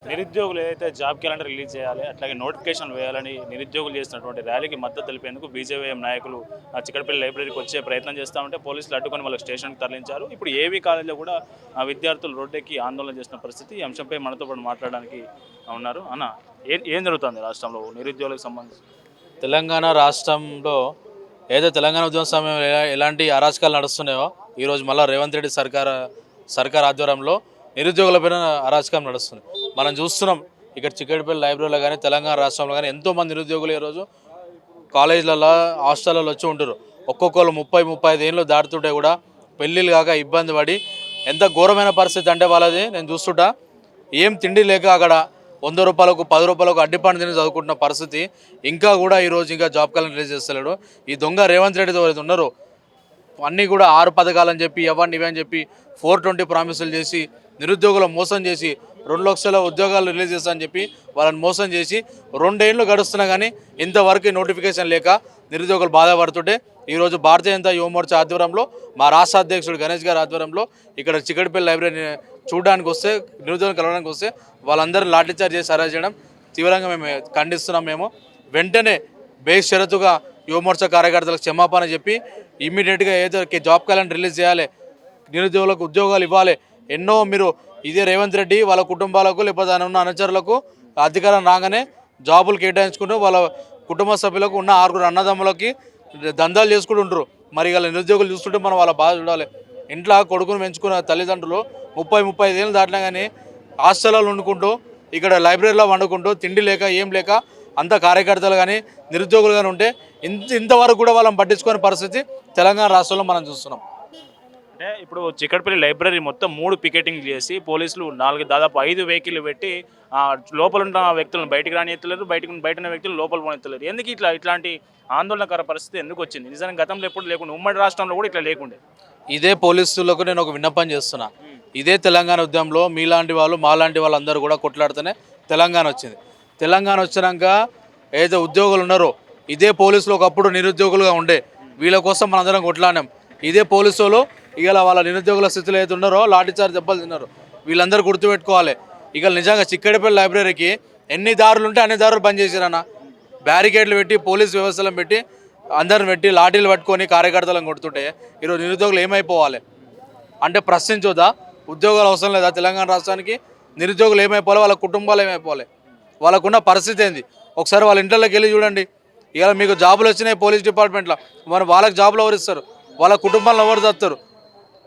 నిరుద్యోగులు ఏదైతే job calendar release చేయాలి అట్లాగే నోటిఫికేషన్ వేయాలని నిరుద్యోగులు చేస్తున్నటువంటి ర్యాలీకి మద్దతు తెలిపేందుకు బీజేవైఎం నాయకులు చిక్కడపల్లి లైబ్రరీకి వచ్చే ప్రయత్నం చేస్తూ ఉంటే పోలీసులు అడ్డుకొని వాళ్ళకి స్టేషన్కి తరలించారు. ఇప్పుడు ఏవీ కాలేజీలో కూడా విద్యార్థులు రోడ్డెక్కి ఆందోళన చేస్తున్న పరిస్థితి. ఈ అంశంపై మనతో పాటు మాట్లాడడానికి ఉన్నారు. అన్న, ఏం జరుగుతుంది రాష్ట్రంలో నిరుద్యోగులకు సంబంధించి? తెలంగాణ రాష్ట్రంలో ఏదో తెలంగాణ ఉద్యమ సమయంలో ఎలాంటి అరాచకాలు నడుస్తున్నాయో ఈరోజు మళ్ళీ రేవంత్ రెడ్డి సర్కార్ ఆధ్వర్యంలో నిరుద్యోగులపైన అరాచకం నడుస్తుంది. మనం చూస్తున్నాం ఇక్కడ చిక్కడపల్లి లైబ్రరీలో కానీ తెలంగాణ రాష్ట్రంలో కానీ ఎంతోమంది నిరుద్యోగులు ఈరోజు కాలేజీలలో హాస్టల్లో వచ్చి ఉంటారు. ఒక్కొక్కరు 30-35 ఏళ్ళు దాటుతుంటే కూడా పెళ్ళిళ్ళు కాక ఇబ్బంది పడి ఎంత ఘోరమైన పరిస్థితి అంటే వాళ్ళది నేను చూస్తుంటా. ఏం తిండి లేక అక్కడ 100 రూపాయలకు 10 రూపాయలకు అడ్డిపండు తిని చదువుకుంటున్న పరిస్థితి. ఇంకా కూడా ఈరోజు ఇంకా జాబ్ క్యాలెండర్ రిలీజ్ చేస్తలేడు. ఈ దొంగ రేవంత్ రెడ్డితో ఉన్నారు అన్నీ కూడా 6 పథకాలని చెప్పి ఇవన్నీ ఇవని చెప్పి 420 ప్రామిసులు చేసి నిరుద్యోగులు మోసం చేసి 2 లక్షల ఉద్యోగాలు రిలీజ్ చేస్తామని చెప్పి వాళ్ళని మోసం చేసి 2 ఏళ్ళు గడుస్తున్నా కానీ ఇంతవరకు నోటిఫికేషన్ లేక నిరుద్యోగులు బాధపడుతుంటే ఈరోజు భారతీయ జనతా యువ మోర్చా ఆధ్వర్యంలో మా రాష్ట్ర అధ్యక్షుడు గణేష్ గారి ఆధ్వర్యంలో ఇక్కడ చిక్కడపల్లి లైబ్రరీని చూడడానికి వస్తే నిరుద్యోగులు కలవడానికి వస్తే వాళ్ళందరూ లాఠీచార్జ్ చేసి అరెస్ట్ చేయడం తీవ్రంగా మేము ఖండిస్తున్నాం. మేము వెంటనే బేషరతుగా యువ మోర్చా కార్యకర్తలకు క్షమాపణ చెప్పి ఇమ్మీడియట్గా ఏదో జాబ్ క్యాలెండర్ రిలీజ్ చేయాలి, నిరుద్యోగులకు ఉద్యోగాలు ఇవ్వాలి. ఎన్నో మీరు ఇదే రేవంత్ రెడ్డి వాళ్ళ కుటుంబాలకు లేకపోతే ఆయన ఉన్న అనుచరులకు అధికారం రాగానే జాబులు కేటాయించుకుంటూ వాళ్ళ కుటుంబ సభ్యులకు ఉన్న 6 అన్నదమ్ములకి దందాలు చేసుకుంటూ ఉంటారు. మరి ఇలా నిరుద్యోగులు చూస్తుంటే మనం వాళ్ళ బాధ చూడాలి. ఇంట్లో కొడుకును పెంచుకున్న తల్లిదండ్రులు 30-35 ఏళ్ళు దాటినా కానీ హాస్టల్లో వండుకుంటూ ఇక్కడ లైబ్రరీలో వండుకుంటూ తిండి లేక ఏం లేక అంత కార్యకర్తలు కానీ నిరుద్యోగులు కానీ ఉంటే ఇంతవరకు కూడా వాళ్ళని పట్టించుకునే పరిస్థితి తెలంగాణ రాష్ట్రంలో మనం చూస్తున్నాం. అంటే ఇప్పుడు చిక్కడపల్లి లైబ్రరీ మొత్తం 3 పికెటింగ్ చేసి పోలీసులు దాదాపు 5 వెహికల్ పెట్టి లోపల ఉన్న వ్యక్తులను బయటకు రానియత్తలేరు, బయట ఉన్న వ్యక్తులు లోపల పోనెత్తలేరు. ఎందుకు ఇట్లాంటి ఆందోళనకర పరిస్థితి ఎందుకు వచ్చింది? నిజంగా గతంలో ఎప్పుడు లేకుండా ఉమ్మడి రాష్ట్రంలో కూడా ఇట్లా లేకుండే. ఇదే పోలీసులకు నేను ఒక విన్నపం చేస్తున్నా. ఇదే తెలంగాణ ఉద్యమంలో మీలాంటి వాళ్ళు మాలాంటి వాళ్ళందరూ కూడా కొట్లాడితేనే తెలంగాణ వచ్చింది. తెలంగాణ వచ్చినాక ఏదైతే ఉద్యోగులు ఉన్నారో ఇదే పోలీసులు ఒకప్పుడు నిరుద్యోగులుగా ఉండే వీళ్ళ కోసం మనందరం కొట్లాడినాం. ఇదే పోలీసులు ఇవాళ వాళ్ళ నిరుద్యోగుల స్థితిలో ఏదైతే ఉన్నారో లాఠీచార్జ్ దెబ్బలు తిన్నారు. వీళ్ళందరూ గుర్తుపెట్టుకోవాలి. ఇక నిజంగా చిక్కడపల్లి లైబ్రరీకి ఎన్ని దారులు ఉంటే అన్ని దారులు బంద్ చేశారన్న. బ్యారికేడ్లు పెట్టి పోలీస్ వ్యవస్థలను పెట్టి అందరిని పెట్టి లాఠీలు పట్టుకొని కార్యకర్తలను కొడుతుంటే ఈరోజు నిరుద్యోగులు ఏమైపోవాలి అంటే ప్రశ్నించొద్దా? ఉద్యోగాలు అవసరం లేదా తెలంగాణ రాష్ట్రానికి? నిరుద్యోగులు ఏమైపోవాలి, వాళ్ళ కుటుంబాలు ఏమైపోవాలి, వాళ్ళకున్న పరిస్థితి ఏంది? ఒకసారి వాళ్ళ ఇంట్లోకి వెళ్ళి చూడండి. ఇవాళ మీకు జాబులు వచ్చినాయి పోలీస్ డిపార్ట్మెంట్లో, మరి వాళ్ళకి జాబులు ఎవరు ఇస్తారు? వాళ్ళ కుటుంబాలను ఎవరు తెస్తారు?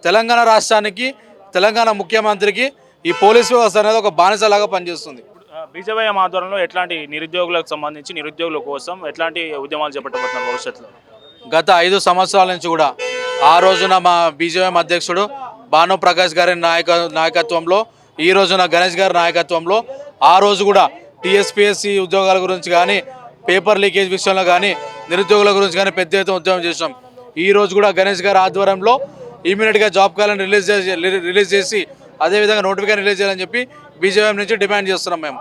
తెలంగాణ రాష్ట్రానికి తెలంగాణ ముఖ్యమంత్రికి ఈ పోలీస్ వ్యవస్థ అనేది ఒక బానిసలాగా పనిచేస్తుంది. బీజేవైఎం ఆధ్వర్యంలో ఎట్లాంటి నిరుద్యోగులకు సంబంధించి నిరుద్యోగుల కోసం ఎట్లాంటి ఉద్యమాలు చేపట్టబోతున్నారు భవిష్యత్తులో? గత 5 సంవత్సరాల నుంచి కూడా ఆ రోజున మా బీజేవైఎం అధ్యక్షుడు భానుప్రకాష్ గారి నాయకత్వంలో, ఈ రోజున గణేష్ గారి నాయకత్వంలో ఆ రోజు కూడా టీఎస్పీఎస్సీ ఉద్యోగాల గురించి కానీ పేపర్ లీకేజ్ విషయంలో కానీ నిరుద్యోగుల గురించి కానీ పెద్ద ఎత్తున ఉద్యమం చేసినాం. ఈ రోజు కూడా గణేష్ గారి ఆధ్వర్యంలో ఇమీడియట్గా జాబ్ క్యాలెండర్ రిలీజ్ చేసి అదేవిధంగా నోటిఫికేషన్ రిలీజ్ చేయాలని చెప్పి బీజేవైఎం నుంచి డిమాండ్ చేస్తున్నాం. మేము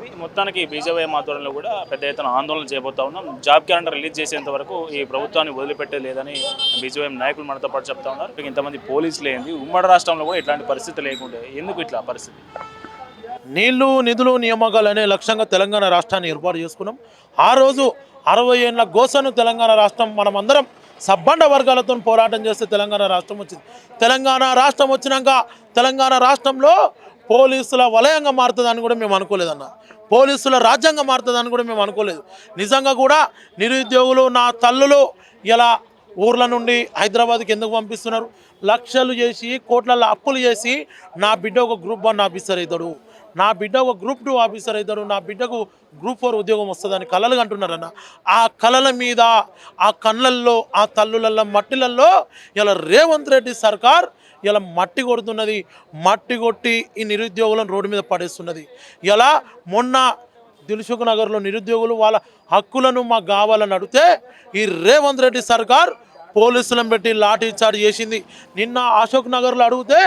ఇది మొత్తానికి బీజేవైఎం ఆధ్వర్యంలో కూడా పెద్ద ఎత్తున ఆందోళన చేయబోతా ఉన్నాం. జాబ్ క్యాలెండర్ రిలీజ్ చేసేంత వరకు ఈ ప్రభుత్వాన్ని వదిలిపెట్టలేదని బీజేవైఎం నాయకులు మనతో పాటు చెప్తా ఉన్నారు. ఇంతమంది పోలీసులు ఏంది, ఉమ్మడి రాష్ట్రంలో కూడా ఇట్లాంటి పరిస్థితి లేకుండే ఎందుకు ఇట్లా పరిస్థితి? నీళ్లు నిధులు నియామకాలు అనే లక్ష్యంగా తెలంగాణ రాష్ట్రాన్ని ఏర్పాటు చేసుకున్నాం. ఆ రోజు 60 ఏళ్ళ గోసను తెలంగాణ రాష్ట్రం మనమందరం సబ్బండ వర్గాలతో పోరాటం చేస్తే తెలంగాణ రాష్ట్రం వచ్చింది. తెలంగాణ రాష్ట్రం వచ్చినాక తెలంగాణ రాష్ట్రంలో పోలీసుల వలయంగా మారుతుందని కూడా మేము అనుకోలేదన్న. పోలీసుల రాజ్యాంగం మారుతుందని కూడా మేము అనుకోలేదు. నిజంగా కూడా నిరుద్యోగులు నా తల్లులు ఇలా ఊర్ల నుండి హైదరాబాద్కి ఎందుకు పంపిస్తున్నారు? లక్షలు చేసి కోట్ల అప్పులు చేసి నా బిడ్డ ఒక గ్రూప్ 1 ఆఫీసర్ అవుతాడు, నా బిడ్డ ఒక గ్రూప్ 2 ఆఫీసర్ అవుతాడు, నా బిడ్డకు గ్రూప్ 4 ఉద్యోగం వస్తుందని కలలు అంటున్నారన్న. ఆ కలల మీద ఆ కళ్ళల్లో ఆ తల్లులల్లో మట్టిలల్లో ఇలా రేవంత్ రెడ్డి సర్కార్ ఇలా మట్టి కొడుతున్నది. మట్టి కొట్టి ఈ నిరుద్యోగులను రోడ్డు మీద పడేస్తున్నది. ఇలా మొన్న దిల్సుఖ్ నగర్లో నిరుద్యోగులు వాళ్ళ హక్కులను మాకు కావాలని అడిగితే ఈ రేవంత్ రెడ్డి సర్కార్ పోలీసులను పెట్టి లాఠీ చార్జ్ చేసింది. నిన్న అశోక్ నగర్లో అడిగితే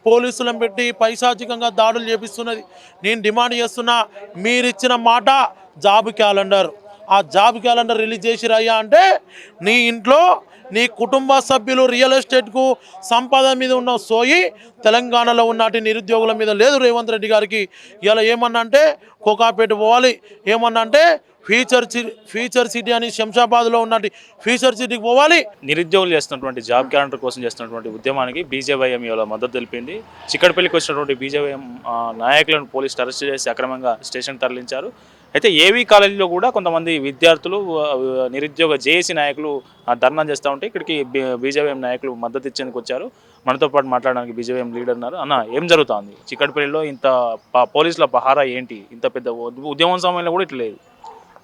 పోలీసులను పెట్టి పైశాచికంగా దాడులు చేపిస్తున్నది. నేను డిమాండ్ చేస్తున్నా, మీరిచ్చిన మాట జాబ్ క్యాలెండర్, ఆ జాబ్ క్యాలెండర్ రిలీజ్ చేసిరయ్యా అంటే నీ ఇంట్లో నీ కుటుంబ సభ్యులు రియల్ ఎస్టేట్కు సంపద మీద ఉన్న సోయి తెలంగాణలో ఉన్నటి నిరుద్యోగుల మీద లేదు రేవంత్ రెడ్డి గారికి. ఇలా ఏమన్నా అంటే కోకాపేట పోవాలి, ఏమన్నా అంటే ఫ్యూచర్ సిటీ అని శంషాబాద్లో ఉన్నటి ఫ్యూచర్ సిటీకి పోవాలి. నిరుద్యోగులు చేస్తున్నటువంటి జాబ్ క్యాలెండర్ కోసం చేస్తున్నటువంటి ఉద్యమానికి బీజేవైఎం ఇవాళ మద్దతు తెలిపింది. చిక్కడపల్లికి వచ్చినటువంటి బీజేవైఎం నాయకులను పోలీసులు అరెస్ట్ చేసి అక్రమంగా స్టేషన్కి తరలించారు. అయితే ఏవీ కాలేజీలో కూడా కొంతమంది విద్యార్థులు నిరుద్యోగ జేఏసీ నాయకులు ధర్నా చేస్తూ ఉంటే ఇక్కడికి బీజేవైఎం నాయకులు మద్దతు ఇచ్చేందుకు వచ్చారు. మనతో పాటు మాట్లాడడానికి బీజేవైఎం లీడర్ ఉన్నారు. అన్న, ఏం జరుగుతుంది చిక్కడపల్లిలో? ఇంత పోలీసుల పహారా ఏంటి? ఇంత పెద్ద ఉద్యమం సమయంలో కూడా ఇట్లా లేదు.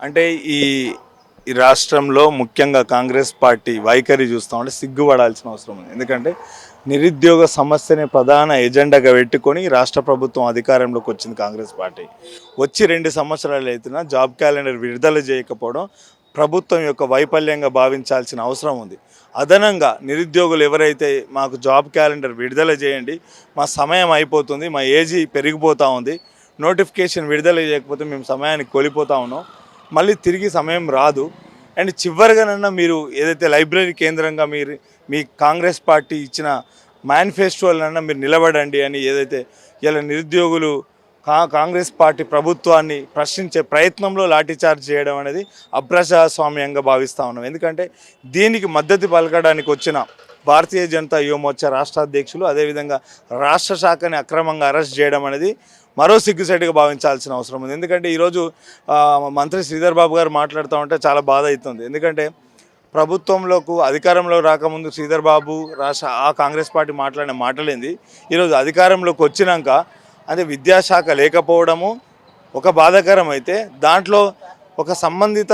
అంటే ఈ రాష్ట్రంలో ముఖ్యంగా కాంగ్రెస్ పార్టీ వైఖరి చూస్తూ ఉంటే సిగ్గుపడాల్సిన అవసరం ఉంది. ఎందుకంటే నిరుద్యోగ సమస్యని ప్రధాన ఎజెండాగా పెట్టుకొని రాష్ట్ర ప్రభుత్వం అధికారంలోకి వచ్చింది కాంగ్రెస్ పార్టీ. వచ్చి 2 సంవత్సరాలు అవుతున్నా జాబ్ క్యాలెండర్ విడుదల చేయకపోవడం ప్రభుత్వం యొక్క వైఫల్యంగా భావించాల్సిన అవసరం ఉంది. అదనంగా నిరుద్యోగులు ఎవరైతే మాకు జాబ్ క్యాలెండర్ విడుదల చేయండి, మా సమయం అయిపోతుంది, మా ఏజీ పెరిగిపోతూ ఉంది, నోటిఫికేషన్ విడుదల చేయకపోతే మేము సమయానికి కోల్పోతా ఉన్నాం, మళ్ళీ తిరిగి సమయం రాదు. అండ్ చివరిగానన్నా మీరు ఏదైతే లైబ్రరీ కేంద్రంగా మీరు మీ కాంగ్రెస్ పార్టీ ఇచ్చిన మేనిఫెస్టోలన్నా మీరు నిలబడండి అని ఏదైతే ఇలా నిరుద్యోగులు కాంగ్రెస్ పార్టీ ప్రభుత్వాన్ని ప్రశ్నించే ప్రయత్నంలో లాఠీచార్జ్ చేయడం అనేది అప్రజాస్వామ్యంగా భావిస్తూ ఉన్నాం. ఎందుకంటే దీనికి మద్దతు పలకడానికి వచ్చిన భారతీయ జనతా యువమోర్చా రాష్ట్ర అధ్యక్షులు, అదేవిధంగా రాష్ట్ర శాఖని అక్రమంగా అరెస్ట్ చేయడం అనేది మరో సిగ్గుసేటుగా భావించాల్సిన అవసరం ఉంది. ఎందుకంటే ఈరోజు మంత్రి శ్రీధర్ బాబు గారు మాట్లాడుతూ ఉంటే చాలా బాధ అవుతుంది. ఎందుకంటే ప్రభుత్వంలోకి అధికారంలో రాకముందు శ్రీధర్ బాబు కాంగ్రెస్ పార్టీ మాట్లాడిన మాటలేంది, ఈరోజు అధికారంలోకి వచ్చినాక అదే విద్యాశాఖ లేకపోవడము ఒక బాధాకరం అయితే, దాంట్లో ఒక సంబంధిత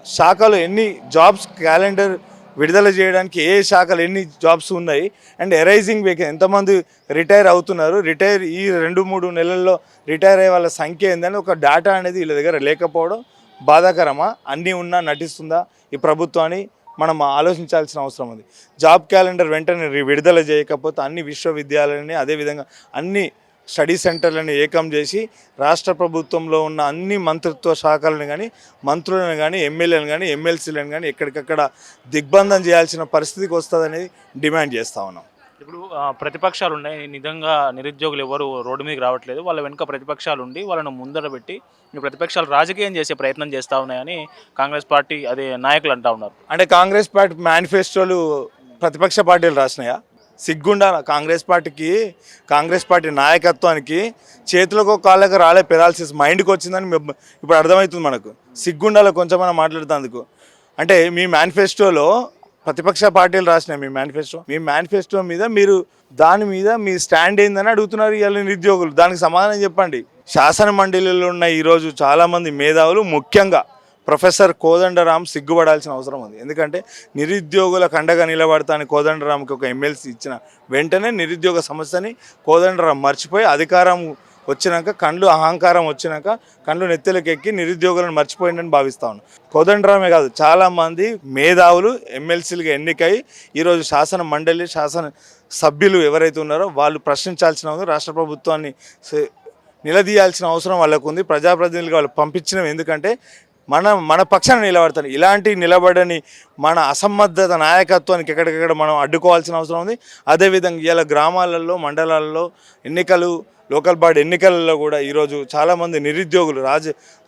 శాఖలో ఎన్ని జాబ్స్ క్యాలెండర్ విడుదల చేయడానికి ఏ శాఖలు ఎన్ని జాబ్స్ ఉన్నాయి అండ్ ఎరైజింగ్ వేకెన్సీ ఎంతమంది రిటైర్ అవుతున్నారు, రిటైర్ ఈ 2-3 నెలల్లో రిటైర్ అయ్యే వాళ్ళ సంఖ్య ఏందని ఒక డేటా అనేది వీళ్ళ దగ్గర లేకపోవడం బాధాకరమా? అన్నీ ఉన్నా నటిస్తుందా ఈ ప్రభుత్వాన్ని మనం ఆలోచించాల్సిన అవసరం ఉంది. జాబ్ క్యాలెండర్ వెంటనే విడుదల చేయకపోతే అన్ని విశ్వవిద్యాలయాలని అదేవిధంగా అన్ని స్టడీ సెంటర్లను ఏకం చేసి రాష్ట్ర ప్రభుత్వంలో ఉన్న అన్ని మంత్రిత్వ శాఖలను కానీ మంత్రులను కానీ ఎమ్మెల్యేలను కానీ ఎమ్మెల్సీలను కానీ ఎక్కడికక్కడ దిగ్బంధం చేయాల్సిన పరిస్థితికి వస్తుందనేది డిమాండ్ చేస్తూ ఉన్నాం. ఇప్పుడు ప్రతిపక్షాలు ఉన్నాయి, నిజంగా నిరుద్యోగులు ఎవరు రోడ్డు మీదకి రావట్లేదు, వాళ్ళ వెనుక ప్రతిపక్షాలు ఉండి వాళ్ళను ముందర పెట్టి ఈ ప్రతిపక్షాలు రాజకీయం చేసే ప్రయత్నం చేస్తూ ఉన్నాయని కాంగ్రెస్ పార్టీ నాయకులు అంటూ ఉన్నారు. అంటే కాంగ్రెస్ పార్టీ మేనిఫెస్టోలు ప్రతిపక్ష పార్టీలు రాసినాయా? సిగ్గుండాల కాంగ్రెస్ పార్టీకి, కాంగ్రెస్ పార్టీ నాయకత్వానికి చేతులకు కాళ్ళకు రాలే పెరాలసిస్ మైండ్కి వచ్చిందని ఇప్పుడు అర్థమవుతుంది మనకు. సిగ్గుండాల కొంచెమైనా మాట్లాడుతందుకు. అంటే మీ మేనిఫెస్టోలో ప్రతిపక్ష పార్టీలు రాసినాయి మీ మేనిఫెస్టో మీద మీరు దాని మీద మీ స్టాండ్ ఏందని అడుగుతున్నారు ఇవాళ నిరుద్యోగులు. దానికి సమాధానం చెప్పండి. శాసన మండలిలో ఉన్న ఈరోజు చాలామంది మేధావులు, ముఖ్యంగా ప్రొఫెసర్ కోదండరాం సిగ్గుపడాల్సిన అవసరం ఉంది. ఎందుకంటే నిరుద్యోగులకు అండగా నిలబడతాని కోదండరాంకి ఒక ఎమ్మెల్సీ ఇచ్చిన వెంటనే నిరుద్యోగ సమస్యని కోదండరాం మర్చిపోయి అధికారం వచ్చినాక అహంకారం వచ్చినాక కళ్ళు నెత్తెలకు ఎక్కి నిరుద్యోగులను మర్చిపోయిందని భావిస్తా ఉన్నాను. కోదండరామే కాదు, చాలామంది మేధావులు ఎమ్మెల్సీలుగా ఎన్నికై ఈరోజు శాసన మండలి శాసన సభ్యులు ఎవరైతే ఉన్నారో వాళ్ళు ప్రశ్నించాల్సిన అవసరం, రాష్ట్ర ప్రభుత్వాన్ని నిలదీయాల్సిన అవసరం వాళ్ళకు ఉంది. ప్రజాప్రతినిధులుగా వాళ్ళు పంపించినవి ఎందుకంటే మన పక్షాన నిలబడతారు. ఇలాంటి నిలబడని మన అసమర్థత నాయకత్వానికి ఎక్కడికక్కడ మనం అడ్డుకోవాల్సిన అవసరం ఉంది. అదేవిధంగా ఇలా గ్రామాలలో మండలాల్లో ఎన్నికలు, లోకల్ బాడీ ఎన్నికలలో కూడా ఈరోజు చాలామంది నిరుద్యోగులు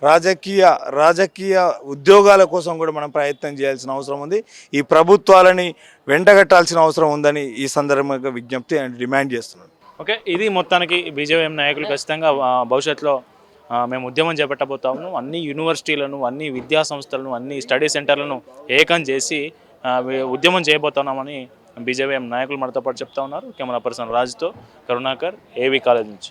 రాజకీయ ఉద్యోగాల కోసం కూడా మనం ప్రయత్నం చేయాల్సిన అవసరం ఉంది. ఈ ప్రభుత్వాలని వెంటగట్టాల్సిన అవసరం ఉందని ఈ సందర్భంగా విజ్ఞప్తి అండ్ డిమాండ్ చేస్తున్నాను. ఓకే, ఇది మొత్తానికి బీజేవైఎం నాయకులు ఖచ్చితంగా భవిష్యత్తులో మేము ఉద్యమం చేపట్టబోతాము. అన్ని యూనివర్సిటీలను, అన్ని విద్యా సంస్థలను, అన్ని స్టడీ సెంటర్లను ఏకం చేసి ఉద్యమం చేయబోతున్నామని బీజేవైఎం నాయకులు మనతో పాటు చెప్తా ఉన్నారు. కెమెరా పర్సన్ రాజుతో కరుణాకర్, ఏవీ కాలేజ్ నుంచి.